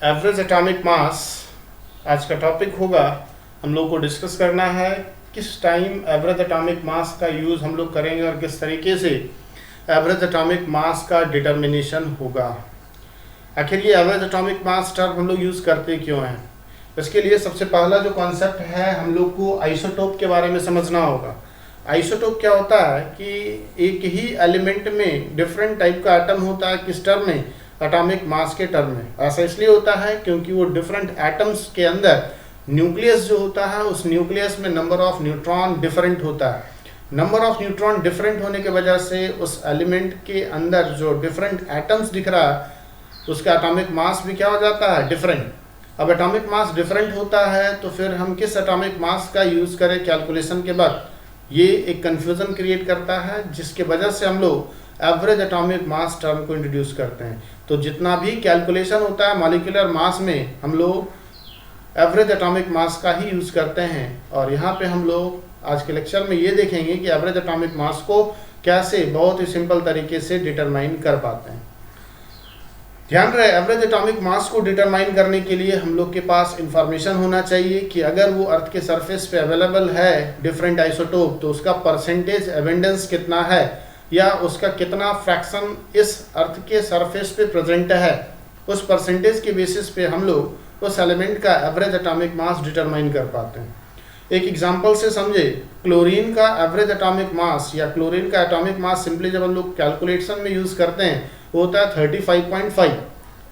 Average atomic मास आज का topic होगा। हम लोग को डिस्कस करना है किस टाइम एवरेज एटॉमिक मास का यूज़ हम लोग करेंगे और किस तरीके से एवरेज एटॉमिक मास का डिटर्मिनेशन होगा। आखिर ये एवरेज एटॉमिक मास टर्म हम लोग यूज़ करते क्यों हैं? इसके लिए सबसे पहला जो कॉन्सेप्ट है, हम लोग को आइसोटोप के बारे में समझना होगा। आइसोटोप क्या होता है कि एक ही एलिमेंट में डिफरेंट टाइप का एटम होता है। किस टर्म में? एटॉमिक मास के टर्म में। ऐसा इसलिए होता है क्योंकि वो डिफरेंट एटम्स के अंदर न्यूक्लियस जो होता है, उस न्यूक्लियस में नंबर ऑफ न्यूट्रॉन डिफरेंट होता है। नंबर ऑफ न्यूट्रॉन डिफरेंट होने की वजह से उस एलिमेंट के अंदर जो डिफरेंट एटम्स दिख रहा है, उसका एटॉमिक मास भी क्या हो जाता है? डिफरेंट। अब एटॉमिक मास डिफरेंट होता है तो फिर हम किस एटॉमिक मास का यूज़ करें कैलकुलेशन के बाद, ये एक कन्फ्यूज़न क्रिएट करता है, जिसके वजह से हम लोग एवरेज एटॉमिक मास टर्म को इंट्रोड्यूस करते हैं। तो जितना भी कैलकुलेशन होता है मॉलिक्यूलर मास में, हम लोग एवरेज एटॉमिक मास का ही यूज़ करते हैं। और यहाँ पे हम लोग आज के लेक्चर में ये देखेंगे कि एवरेज एटॉमिक मास को कैसे बहुत ही सिंपल तरीके से डिटरमाइन कर पाते हैं। ध्यान रहे, एवरेज एटॉमिक मास को डिटरमाइन करने के लिए हम लोग के पास इंफॉर्मेशन होना चाहिए कि अगर वो अर्थ के सरफेस पे अवेलेबल है डिफरेंट आइसोटोप, तो उसका परसेंटेज एबंडेंस कितना है या उसका कितना फ्रैक्शन इस अर्थ के सरफेस पे प्रेजेंट है। उस परसेंटेज के बेसिस पे हम लोग उस एलिमेंट का एवरेज एटॉमिक मास डिटरमाइन कर पाते हैं। एक एग्जांपल से समझे, क्लोरीन का एवरेज एटॉमिक मास या क्लोरीन का एटॉमिक मास सिंपली जब हम लोग कैलकुलेशन में यूज़ करते हैं वो होता है 35.5,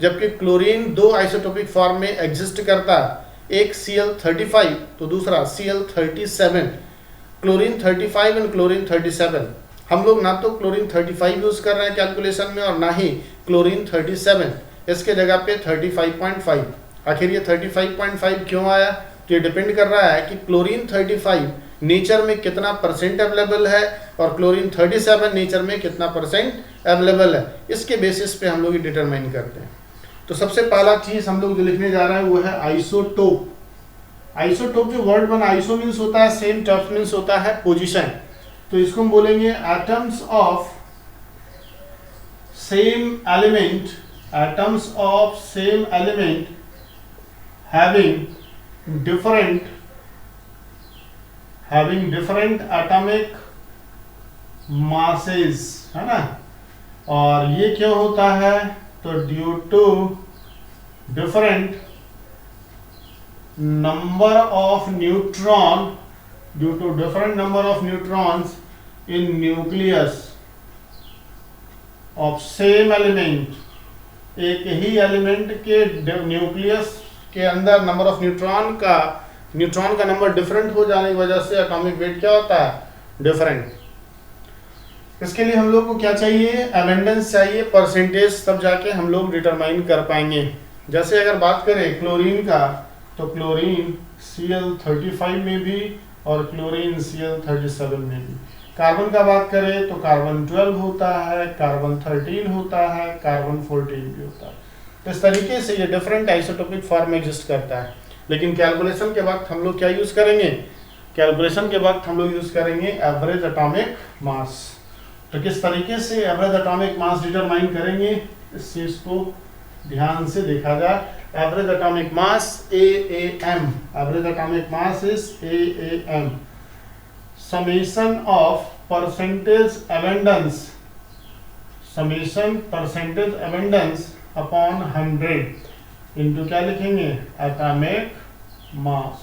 जबकि क्लोरीन दो आइसोटोपिक फॉर्म में एग्जिस्ट करता है, एक Cl35 तो दूसरा Cl37। Chlorine 35 and chlorine 37। हम लोग ना तो क्लोरीन 35 यूज़ कर रहे हैं कैलकुलेशन में और ना ही क्लोरीन 37, इसके जगह पे 35.5। आखिर ये 35.5 क्यों आया? तो ये डिपेंड कर रहा है कि क्लोरीन 35 नेचर में कितना परसेंट अवेलेबल है और क्लोरीन 37 नेचर में कितना परसेंट अवेलेबल है। इसके बेसिस पे हम लोग ये डिटरमाइन करते हैं। तो सबसे पहला चीज़ हम लोग जो लिखने जा रहे हैं वो है आइसोटोप। आइसोटोप जो वर्ड बना, आइसो मीन्स होता है सेम, टॉप मीन्स होता है पोजीशन। तो इसको हम बोलेंगे atoms of same element, atoms of same element having different atomic masses, है ना। और ये क्यों होता है? तो due to different number of neutrons in nucleus of same element. एक ही एलिमेंट के न्यूक्लियस के अंदर नंबर ऑफ न्यूट्रॉन का नंबर डिफरेंट हो जाने की वजह से एटॉमिक वेट क्या होता है? डिफरेंट। इसके लिए हम लोग को क्या चाहिए? एबंडेंस चाहिए, परसेंटेज, तब जाके हम लोग डिटरमाइन कर पाएंगे। जैसे अगर बात करें क्लोरीन का, तो क्लोरीन Cl35 में भी और क्लोरीन Cl37 में भी। कार्बन का बात करें तो कार्बन 12 होता है, कार्बन 13 होता है, कार्बन 14 भी होता है। इस तरीके से ये डिफरेंट आइसोटोपिक फॉर्म में एग्जिस्ट करता है। लेकिन कैलकुलेशन के वक्त हम लोग क्या यूज़ करेंगे? कैलकुलेशन के वक्त हम लोग यूज़ करेंगे एवरेज एटॉमिक मास। तो किस तरीके से एवरेज एटॉमिक मास डिटरमाइन करेंगे, इस चीज़ को ध्यान से देखा जाए। Average atomic mass AAM, average atomic mass is AAM, summation of percentage abundance upon 100 into क्या लिखेंगे? Atomic mass.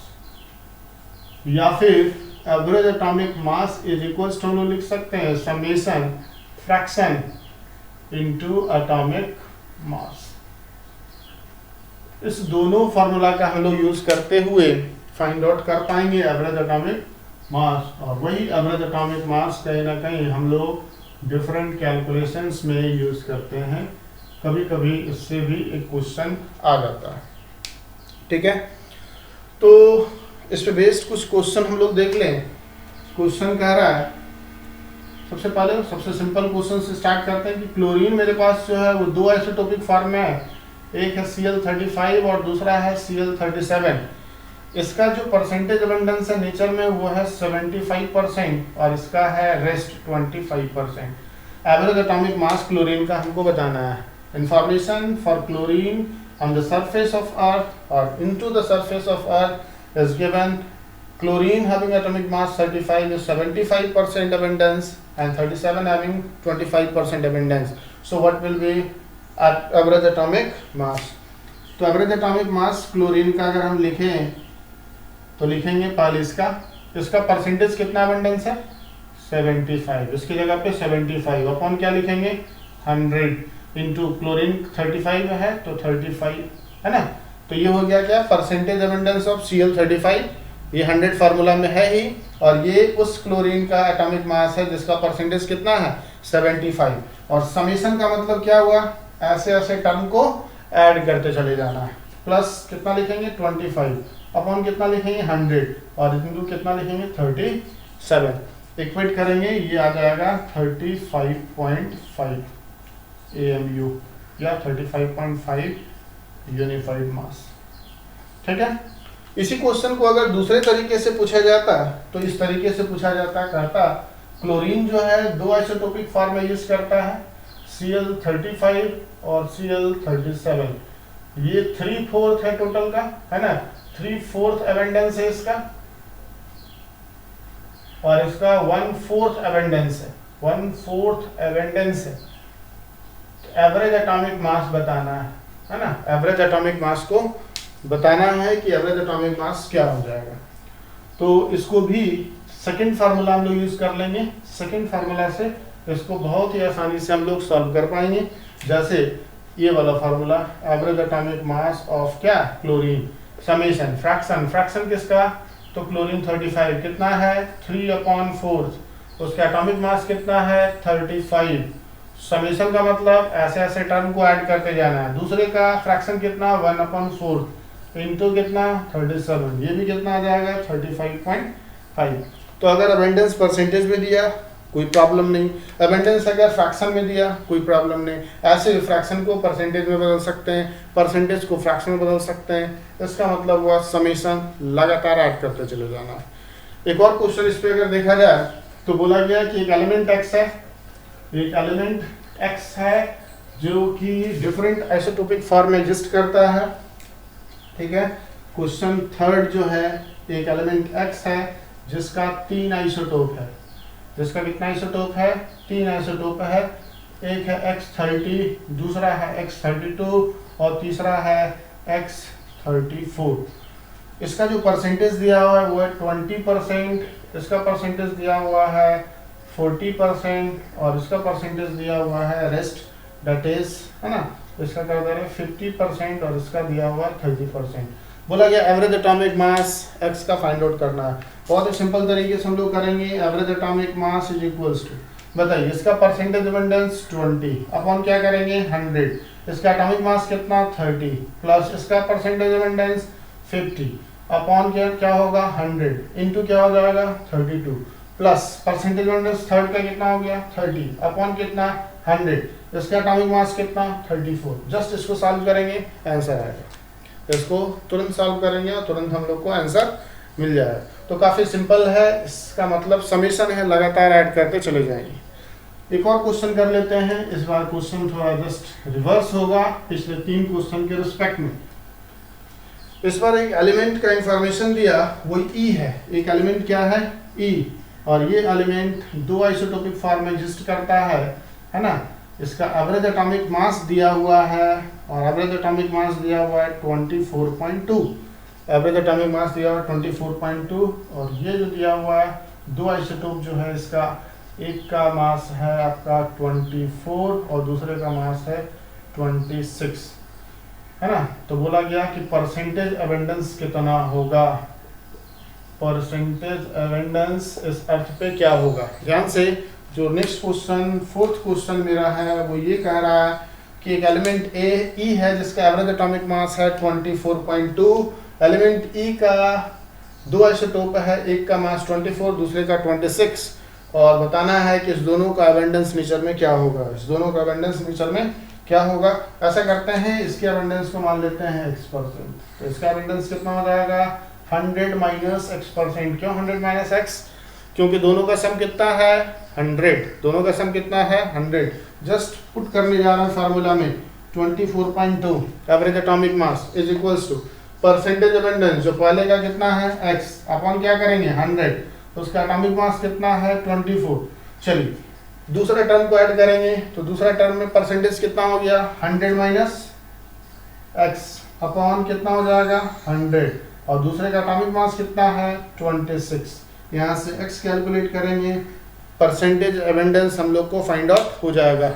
या फिर average atomic mass is equals to हम लोग लिख सकते हैं summation fraction into atomic mass. इस दोनों फार्मूला का हम लोग यूज करते हुए फाइंड आउट कर पाएंगे एवरेज एटॉमिक मास। और वही एवरेज एटॉमिक मास कहीं ना कहीं हम लोग डिफरेंट कैलकुलेशंस में यूज करते हैं। कभी कभी इससे भी एक क्वेश्चन आ जाता है। ठीक है, तो इस पे बेस्ड कुछ क्वेश्चन हम लोग देख लें। क्वेश्चन कह रहा है, सबसे पहले सबसे सिंपल क्वेश्चन से स्टार्ट करते हैं कि क्लोरीन मेरे पास जो है वो दो आइसोटोपिक फॉर्म में है, एक है Cl35 और दूसरा है Cl37। इसका जो परसेंटेज अबंडेंस है नेचर में वो है 75% और इसका है रेस्ट 25%। एवरेज एटॉमिक मास क्लोरीन का हमको बताना है। Information for chlorine on the surface of earth or into the surface of earth is given chlorine having atomic mass 35 is 75% abundance and 37 having 25% abundance. So what will be average atomic mass? तो average atomic मास chlorine का अगर हम लिखें तो लिखेंगे पहले इसका percentage कितना अबंडेंस है 75, इसकी जगह पे 75 अपॉन क्या लिखेंगे 100 इंटू क्लोरीन 35 है तो 35 है ना। तो ये हो गया क्या परसेंटेज अबंडेंस ऑफ Cl35, ये 100 फार्मूला में है ही, और ये उस क्लोरीन का एटॉमिक मास है जिसका परसेंटेज कितना है 75। और समेशन का मतलब क्या हुआ, ऐसे ऐसे टर्म को ऐड करते चले जाना है। प्लस कितना लिखेंगे 25 अपॉन कितना लिखेंगे 100 और इंटू कितना लिखेंगे 37, इक्वेट करेंगे ये आ जाएगा 35.5 AMU या 35.5 यूनिफाइड मास। ठीक है। इसी क्वेश्चन को अगर दूसरे तरीके से पूछा जाता तो इस तरीके से पूछा जाता, कहता क्लोरीन जो है दो आइसोटोपिक फॉर्म में यूज करता है Cl35 और Cl37, ये 3/4 है टोटल का, है ना, 3/4 एबंडेंस है इसका और इसका 1/4 एबंडेंस है, 1/4 एबंडेंस है। एवरेज एटॉमिक मास बताना है ना, एवरेज एटॉमिक मास को बताना है कि एवरेज एटॉमिक मास क्या हो जाएगा। तो इसको भी सेकंड फार्मूला हम लोग यूज कर लेंगे, सेकंड फार्मूला से इसको बहुत ही आसानी से हम लोग सॉल्व कर पाएंगे। जैसे ये वाला formula average atomic mass of क्या क्लोरीन समेशन फ्रैक्शन किसका, तो क्लोरीन 35 कितना है 3/4, उसका एटॉमिक मास कितना है 35। समेशन का मतलब ऐसे ऐसे टर्म को ऐड करते जाना है। दूसरे का फ्रैक्शन कितना 1/4 इंटू कितना 37, ये भी कितना आ जाएगा 35.5। तो अगर अबंडेंस परसेंटेज में दिया कोई प्रॉब्लम नहीं, अबंडेंस अगर फ्रैक्शन में दिया कोई प्रॉब्लम नहीं, ऐसे फ्रैक्शन को परसेंटेज में बदल सकते हैं, परसेंटेज को फ्रैक्शन में बदल सकते हैं। इसका मतलब हुआ समेशन लगातार ऐड करते चले जाना। एक और क्वेश्चन इस पे अगर देखा जाए तो बोला गया कि एक एलिमेंट x है, एक एलिमेंट x है जो कि डिफरेंट आइसोटोपिक फॉर्म में एग्जिस्ट करता है। ठीक है। क्वेश्चन थर्ड जो है एक एलिमेंट x है जिसका 3 आइसोटोप है, जिसका कितना आइसोटोप है 3 आइसोटोप है, एक है X30, दूसरा है X32 और तीसरा है X34। इसका जो परसेंटेज दिया हुआ है वो है 20%, इसका परसेंटेज दिया हुआ है 40% और इसका परसेंटेज दिया हुआ है रेस्ट दैट इज, है ना, इसका कर दे रहे 50% और इसका दिया हुआ 30%। बोला गया एवरेज एटॉमिक मास x का फाइंड आउट करना है। बहुत ही सिंपल तरीके से हम लोग करेंगे। Average atomic mass is equals to, बताइए इसका परसेंटेज अबंडेंस 20 अपॉन क्या करेंगे 100, इसका एटॉमिक मास कितना 30 प्लस इसका परसेंटेज अबंडेंस 50 अपॉन क्या होगा 100 इंटू क्या हो जाएगा 32 प्लस परसेंटेज अबंडेंस थर्ड का कितना हो गया 30 अपॉन कितना 100, इसका एटॉमिक मास कितना 34। जस्ट इसको सॉल्व करेंगे आंसर आएगा, इसको तुरंत सॉल्व करेंगे और तुरंत हम लोग को आंसर मिल जाएगा। तो काफ़ी सिंपल है, इसका मतलब समेशन है, लगातार ऐड करते चले जाएंगे। एक और क्वेश्चन कर लेते हैं। इस बार क्वेश्चन थोड़ा जस्ट रिवर्स होगा पिछले 3 क्वेश्चन के रिस्पेक्ट में। इस बार एक एलिमेंट का इंफॉर्मेशन दिया, वो ई है। एक एलिमेंट क्या है ई, और ये एलिमेंट 2 आइसोटोपिक फॉर्म में एग्जिस्ट करता है ना। इसका एवरेज एटॉमिक मास दिया हुआ है और एवरेज एटॉमिक मास दिया हुआ है 24.2, एवरेज एटॉमिक मास दिया हुआ है 24.2 और ये जो दिया हुआ है 2 आइसोटोप जो है इसका एक का मास है आपका 24 और दूसरे का मास है 26, है ना। तो बोला गया कि परसेंटेज अबंडेंस कितना होगा, परसेंटेज अबंडेंस इस अर्थ पे क्या होगा। ध्यान से जो नेक्स्ट क्वेश्चन 4th क्वेश्चन मेरा है वो ये कह रहा है कि एक एलिमेंट ई है जिसका एवरेज एटॉमिक मास है 24.2, एलिमेंट ई का 2 आइसोटोप है, एक का मास 24 दूसरे का 26, और बताना है कि इस दोनों का अबंडेंस नेचर में क्या होगा, इस दोनों का अबंडेंस नेचर में क्या होगा। ऐसा करते हैं, इसके अबंडेंस को मान लेते हैं x%, तो इसका अबंडेंस कितना हो जाएगा 100 माइनस x%। क्यों 100 माइनस x, क्योंकि दोनों का सम कितना है 100, दोनों का सम कितना है 100। जस्ट पुट करने जा रहा है फार्मूला में 24.2 average atomic mass is equals to percentage abundance, जो पहले का कितना है x अपन क्या करेंगे 100, उसका एटॉमिक मास कितना है 24। चलिए दूसरे टर्म को ऐड करेंगे तो दूसरा टर्म में परसेंटेज कितना हो गया 100 माइनस x अपॉन कितना हो जाएगा 100, और दूसरे का एटॉमिक मास कितना है 26। यहाँ से x कैलकुलेट करेंगे, परसेंटेज अबेंडेंस हम लोग को फाइंड आउट हो जाएगा।